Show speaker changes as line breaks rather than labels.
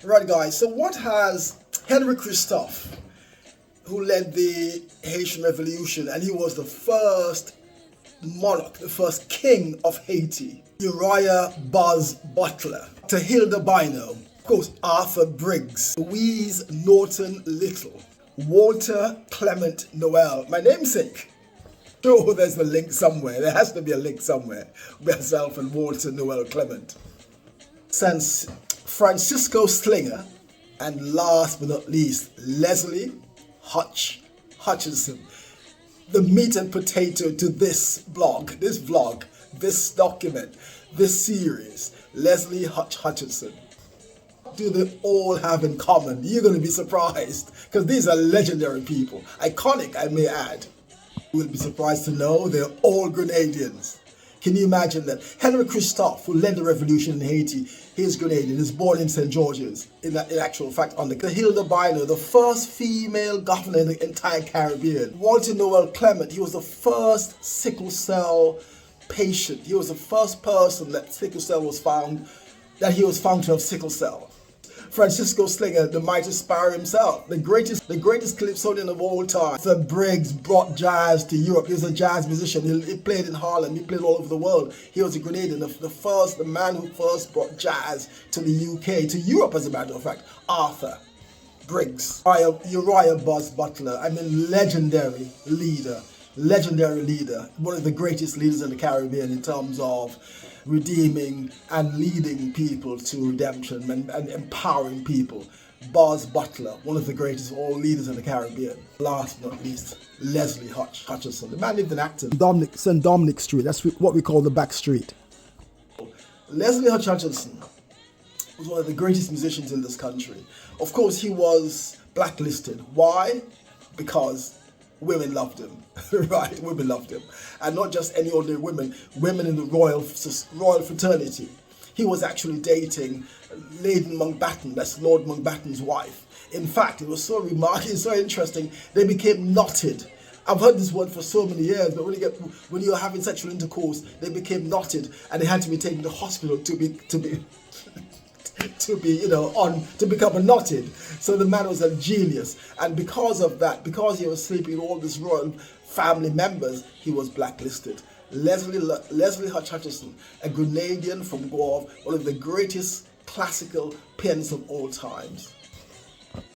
Right, guys, so what has Henry Christophe, who led the Haitian Revolution, and he was the first monarch, the first king of Haiti, Uriah Buzz Butler, Hilda Bino, of course, Arthur Briggs, Louise Norton Little, Walter Clement Noel, my namesake. Sure, there's a link somewhere. There has to be a link somewhere. Myself and Walter Noel Clement. Since Francisco Slinger, and last but not least, Leslie Hutchison. The meat and potato to this blog, this document, this series, Leslie Hutchison. What do they all have in common? You're going to be surprised, because these are legendary people. Iconic, I may add. You will be surprised to know they're all Grenadians. Can you imagine that? Henry Christophe, who led the revolution in Haiti, he is Grenadian, is born in St. George's, in actual fact, on the Hilda Bino, the first female governor in the entire Caribbean. Walter Noel Clement, he was the first sickle cell patient. He was the first person that sickle cell was found, that he was found to have sickle cell. Francisco Slinger, the mighty sparrow himself, the greatest calypsonian of all time. The Briggs brought jazz to Europe. He was a jazz musician. He played in Harlem. He played all over the world. He was a Grenadian, the man who first brought jazz to the UK, to Europe, as a matter of fact. Arthur Briggs, Uriah Buzz Butler. I mean, legendary leader, one of the greatest leaders in the Caribbean in terms of redeeming and leading people to redemption and empowering people. Buzz Butler, one of the greatest of all leaders in the Caribbean. Last but not least, Leslie Hutchison. The man lived in Acton, St. Dominic Street. That's what we call the back street. Leslie Hutchison was one of the greatest musicians in this country. Of course, he was blacklisted. Why? Because women loved him, right? Women loved him. And not just any ordinary women in the royal fraternity. He was actually dating Lady Mountbatten, that's Lord Mountbatten's wife. In fact, it was so remarkable, so interesting, they became knotted. I've heard this word for so many years, but when you're having sexual intercourse, they became knotted, and they had to be taken to hospital to become knotted. So the man was a genius, and because of that, because he was sleeping with all these royal family members, he was blacklisted. Leslie Hutchison, a Grenadian from Guave, one of the greatest classical pianists of all times.